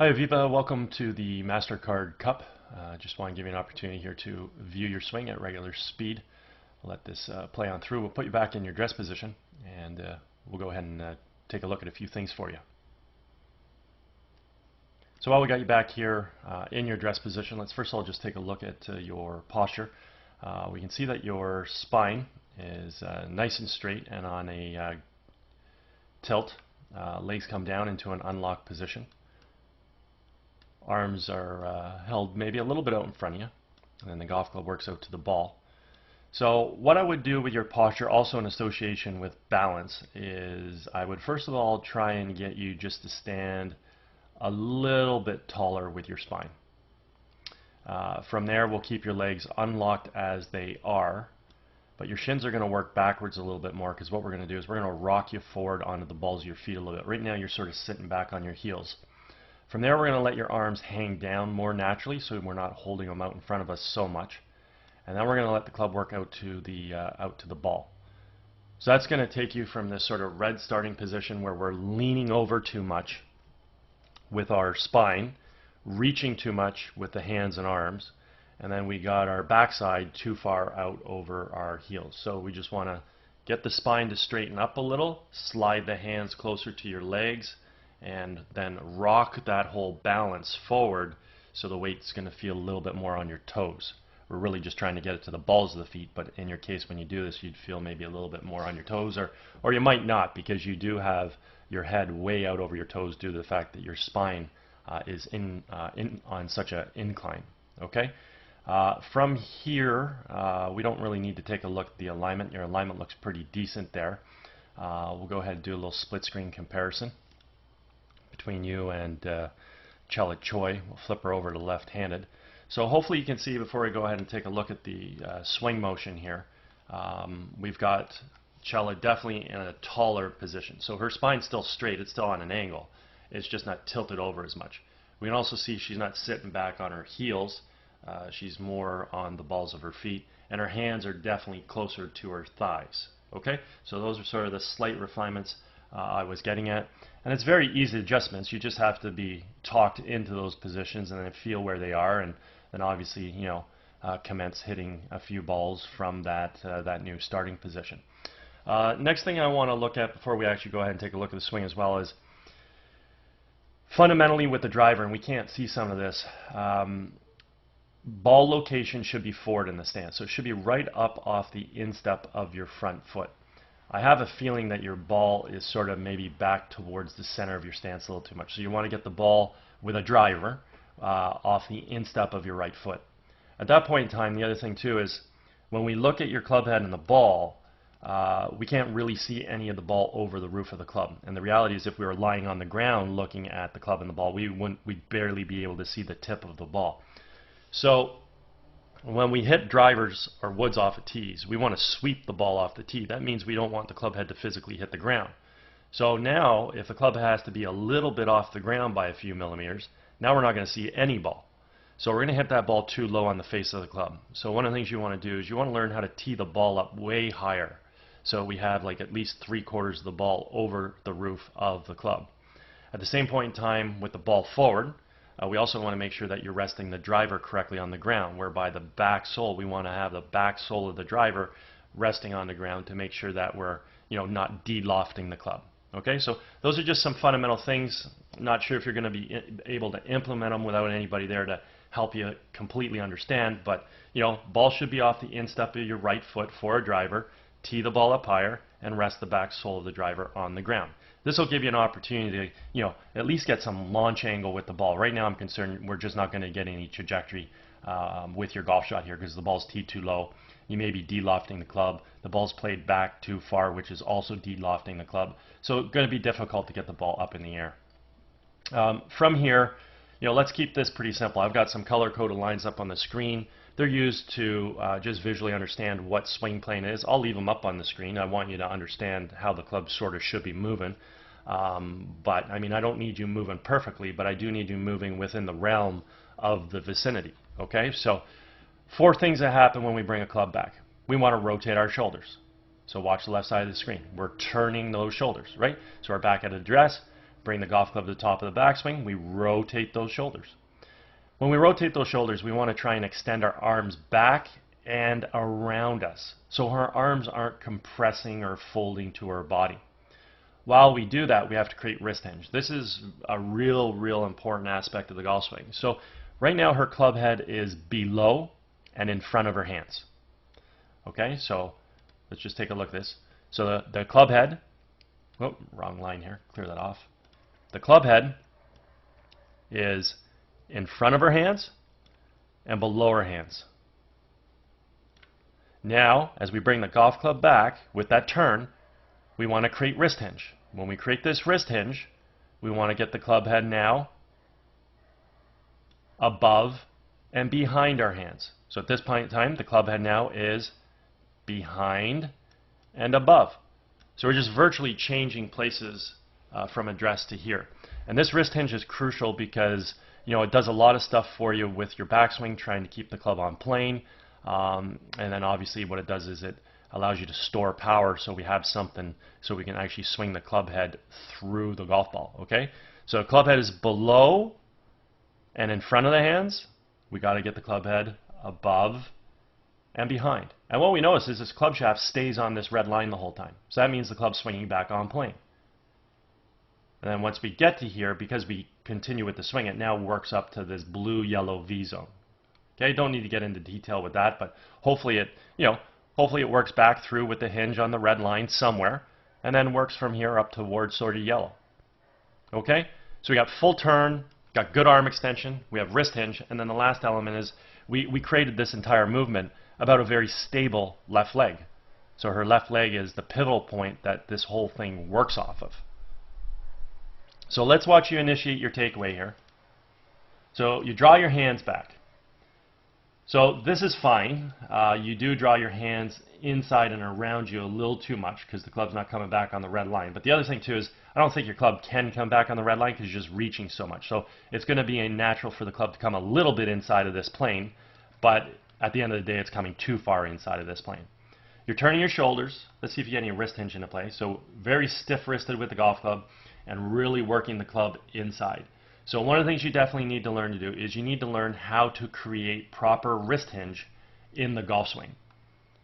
Hi Aviva, welcome to the MasterCard Cup. Just want to give you an opportunity here to view your swing at regular speed. I'll let this play on through. We'll put you back in your dress position and we'll go ahead and take a look at a few things for you. So while we got you back here in your dress position, let's first of all just take a look at your posture. We can see that your spine is nice and straight and on a tilt. Legs come down into an unlocked position. Arms are held maybe a little bit out in front of you, and then the golf club works out to the ball. So what I would do with your posture, also in association with balance, is I would first of all try and get you just to stand a little bit taller with your spine. From there, we'll keep your legs unlocked as they are, but your shins are going to work backwards a little bit more, because what we're going to do is we're going to rock you forward onto the balls of your feet a little bit. Right now you're sort of sitting back on your heels. From there, we're going to let your arms hang down more naturally, so we're not holding them out in front of us so much. And then we're going to let the club work out to the ball. So that's going to take you from this sort of red starting position where we're leaning over too much with our spine, reaching too much with the hands and arms, and then we got our backside too far out over our heels. So we just want to get the spine to straighten up a little, slide the hands closer to your legs, and then rock that whole balance forward so the weight's going to feel a little bit more on your toes. We're really just trying to get it to the balls of the feet, but in your case when you do this you'd feel maybe a little bit more on your toes, or you might not, because you do have your head way out over your toes due to the fact that your spine is on such an incline. Okay? From here, we don't really need to take a look at the alignment. Your alignment looks pretty decent there. We'll go ahead and do a little split screen comparison between you and Chela Choi. We'll flip her over to left-handed. So hopefully you can see, before we go ahead and take a look at the swing motion here, we've got Chela definitely in a taller position. So her spine's still straight, it's still on an angle. It's just not tilted over as much. We can also see she's not sitting back on her heels. She's more on the balls of her feet, and her hands are definitely closer to her thighs. Okay, so those are sort of the slight refinements I was getting at. And it's very easy adjustments. You just have to be talked into those positions and then feel where they are, and then obviously, commence hitting a few balls from that new starting position. Next thing I want to look at before we actually go ahead and take a look at the swing as well is fundamentally with the driver, and we can't see some of this, ball location should be forward in the stance. So it should be right up off the instep of your front foot. I have a feeling that your ball is sort of maybe back towards the center of your stance a little too much. So you want to get the ball with a driver off the instep of your right foot. At that point in time, the other thing too is when we look at your club head and the ball, we can't really see any of the ball over the roof of the club. And the reality is if we were lying on the ground looking at the club and the ball, we'd barely be able to see the tip of the ball. So when we hit drivers or woods off of tees, we want to sweep the ball off the tee. That means we don't want the club head to physically hit the ground. So now, if the club has to be a little bit off the ground by a few millimeters, now we're not going to see any ball. So we're going to hit that ball too low on the face of the club. So one of the things you want to do is you want to learn how to tee the ball up way higher. So we have like at least 3/4 of the ball over the roof of the club. At the same point in time, with the ball forward, we also want to make sure that you're resting the driver correctly on the ground, whereby the back sole, we want to have the back sole of the driver resting on the ground to make sure that we're not de-lofting the club. Okay, so those are just some fundamental things. Not sure if you're going to be able to implement them without anybody there to help you completely understand, but ball should be off the instep of your right foot for a driver, tee the ball up higher, and rest the back sole of the driver on the ground. This will give you an opportunity to, at least get some launch angle with the ball. Right now I'm concerned we're just not going to get any trajectory with your golf shot here because the ball's teed too low. You may be de-lofting the club. The ball's played back too far, which is also de-lofting the club. So it's going to be difficult to get the ball up in the air. From here, let's keep this pretty simple. I've got some color-coded lines up on the screen. They're used to just visually understand what swing plane is. I'll leave them up on the screen. I want you to understand how the club sort of should be moving. But I mean, I don't need you moving perfectly, but I do need you moving within the realm of the vicinity. Okay, so 4 things that happen when we bring a club back. We want to rotate our shoulders. So watch the left side of the screen. We're turning those shoulders, right? So we're back at address. bring the golf club to the top of the backswing, we rotate those shoulders. When we rotate those shoulders, we want to try and extend our arms back and around us, so our arms aren't compressing or folding to our body. While we do that, we have to create wrist hinge. This is a real important aspect of the golf swing. So right now her club head is below and in front of her hands. Okay, so let's just take a look at this. So the club head, oh, wrong line here, clear that off. The club head is in front of her hands and below her hands. Now, as we bring the golf club back with that turn, we want to create wrist hinge. When we create this wrist hinge, we want to get the club head now above and behind our hands. So at this point in time, the club head now is behind and above. So we're just virtually changing places from address to here. And this wrist hinge is crucial because it does a lot of stuff for you with your backswing, trying to keep the club on plane. And then obviously what it does is it allows you to store power, so we have something so we can actually swing the club head through the golf ball. Okay, so the club head is below and in front of the hands. We got to get the club head above and behind. And what we notice is this club shaft stays on this red line the whole time. So that means the club's swinging back on plane. And then once we get to here, because we continue with the swing, it now works up to this blue-yellow V zone. Okay, don't need to get into detail with that, but hopefully it works back through with the hinge on the red line somewhere, and then works from here up towards sort of yellow. Okay, so we got full turn, got good arm extension, we have wrist hinge, and then the last element is we created this entire movement about a very stable left leg. So her left leg is the pivotal point that this whole thing works off of. So let's watch you initiate your takeaway here. So you draw your hands back. So this is fine. You do draw your hands inside and around you a little too much because the club's not coming back on the red line. But the other thing too is I don't think your club can come back on the red line because you're just reaching so much. So it's going to be natural for the club to come a little bit inside of this plane, but at the end of the day it's coming too far inside of this plane. You're turning your shoulders. Let's see if you get any wrist hinge into play. So very stiff-wristed with the golf club and really working the club inside. So one of the things you definitely need to learn to do is you need to learn how to create proper wrist hinge in the golf swing.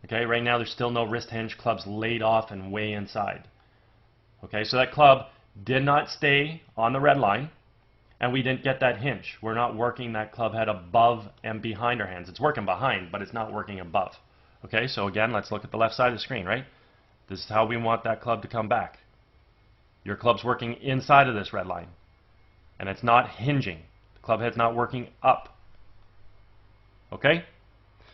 Okay, right now there's still no wrist hinge, club's laid off and way inside. Okay, so that club did not stay on the red line and we didn't get that hinge. We're not working that club head above and behind our hands. It's working behind, but it's not working above. Okay, so again, let's look at the left side of the screen, right? This is how we want that club to come back. Your club's working inside of this red line. And it's not hinging. The club head's not working up. Okay?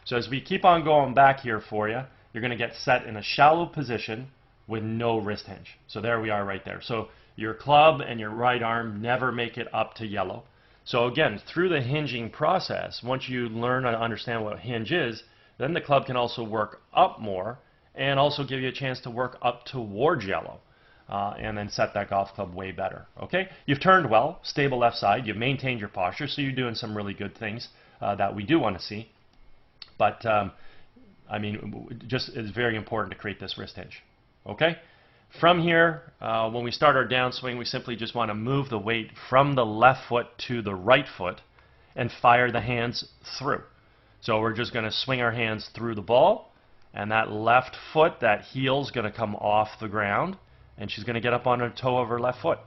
So as we keep on going back here for you, you're going to get set in a shallow position with no wrist hinge. So there we are right there. So your club and your right arm never make it up to yellow. So again, through the hinging process, once you learn and understand what a hinge is, then the club can also work up more and also give you a chance to work up towards yellow. And then set that golf club way better. Okay, you've turned well, stable left side, you've maintained your posture, so you're doing some really good things that we do want to see. But I mean, just it's very important to create this wrist hinge. Okay, from here, when we start our downswing, we simply just want to move the weight from the left foot to the right foot and fire the hands through. So we're just going to swing our hands through the ball, and that left foot, that heel's going to come off the ground. And she's going to get up on her toe of her left foot.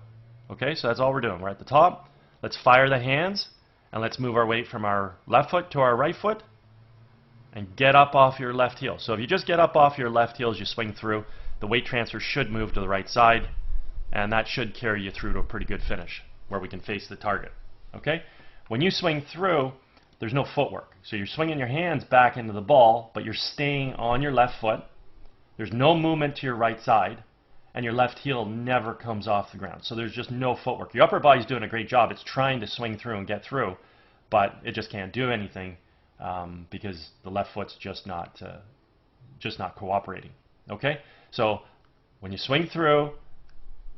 Okay, so that's all we're doing. We're at the top. Let's fire the hands, and let's move our weight from our left foot to our right foot, and get up off your left heel. So if you just get up off your left heel as you swing through, the weight transfer should move to the right side, and that should carry you through to a pretty good finish, where we can face the target. Okay, when you swing through, there's no footwork. So you're swinging your hands back into the ball, but you're staying on your left foot. There's no movement to your right side. And your left heel never comes off the ground. So there's just no footwork. Your upper body's doing a great job. It's trying to swing through and get through, but it just can't do anything because the left foot's just not cooperating. Okay? So when you swing through,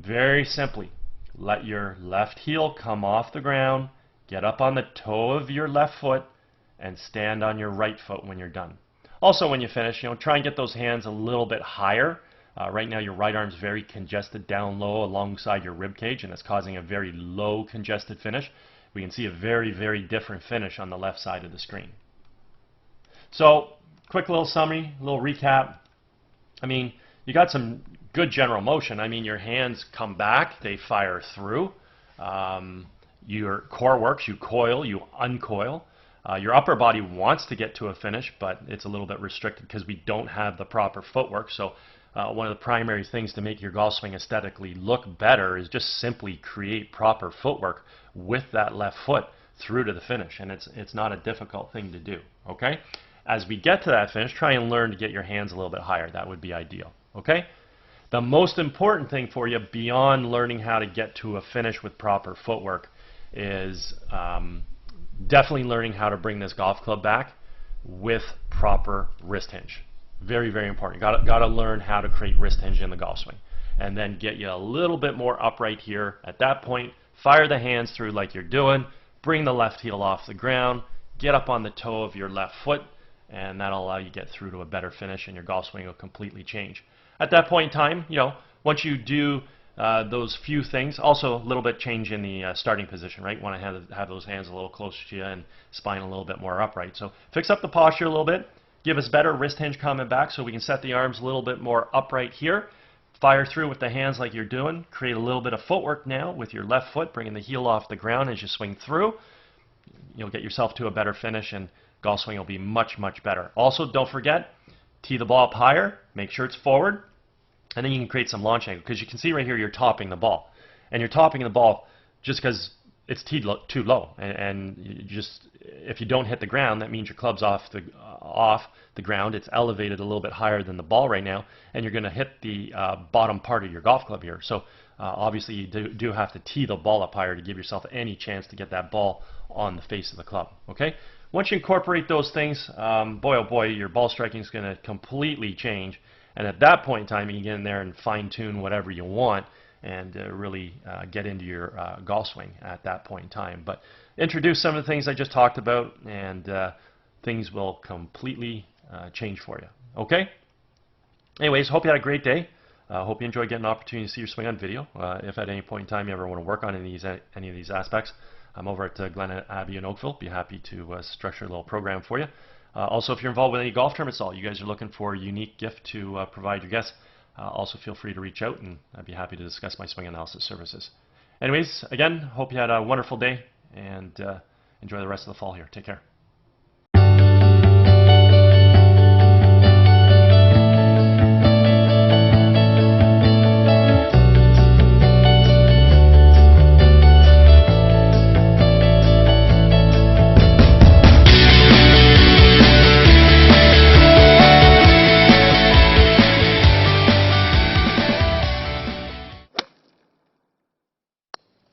very simply, let your left heel come off the ground, get up on the toe of your left foot, and stand on your right foot when you're done. Also, when you finish, try and get those hands a little bit higher Right now your right arm's very congested down low alongside your rib cage, and it's causing a very low congested finish. We can see a very, very different finish on the left side of the screen. So, quick little summary, little recap. I mean, you got some good general motion. I mean, your hands come back, they fire through. Your core works, you coil, you uncoil. Your upper body wants to get to a finish, but it's a little bit restricted because we don't have the proper footwork. So one of the primary things to make your golf swing aesthetically look better is just simply create proper footwork with that left foot through to the finish. And it's not a difficult thing to do, okay? As we get to that finish, try and learn to get your hands a little bit higher. That would be ideal, okay? The most important thing for you beyond learning how to get to a finish with proper footwork is definitely learning how to bring this golf club back with proper wrist hinge. Very, very important. Got to learn how to create wrist hinge in the golf swing. And then get you a little bit more upright here. At that point, fire the hands through like you're doing. Bring the left heel off the ground. Get up on the toe of your left foot. And that'll allow you to get through to a better finish, and your golf swing will completely change. At that point in time, once you do those few things, also a little bit change in the starting position, right? You want to have those hands a little closer to you and spine a little bit more upright. So fix up the posture a little bit, give us better wrist hinge coming back so we can set the arms a little bit more upright here. Fire through with the hands like you're doing. Create a little bit of footwork now with your left foot, bringing the heel off the ground as you swing through. You'll get yourself to a better finish, and golf swing will be much, much better. Also, don't forget, tee the ball up higher, make sure it's forward, and then you can create some launch angle, because you can see right here you're topping the ball. And you're topping the ball just because it's teed too low. And you just, if you don't hit the ground, that means your club's off the ground. It's elevated a little bit higher than the ball right now, and you're going to hit the bottom part of your golf club here. So obviously you do have to tee the ball up higher to give yourself any chance to get that ball on the face of the club. Okay? Once you incorporate those things, boy oh boy, your ball striking is going to completely change. And at that point in time, you can get in there and fine-tune whatever you want and really get into your golf swing at that point in time. But introduce some of the things I just talked about, and things will completely change for you. Okay? Anyways, hope you had a great day. Hope you enjoyed getting an opportunity to see your swing on video. If at any point in time you ever want to work on any of these aspects, I'm over at Glen Abbey in Oakville. Be happy to structure a little program for you. Also, if you're involved with any golf tournaments at all, you guys are looking for a unique gift to provide your guests, also feel free to reach out, and I'd be happy to discuss my swing analysis services. Anyways, again, hope you had a wonderful day, and enjoy the rest of the fall here. Take care.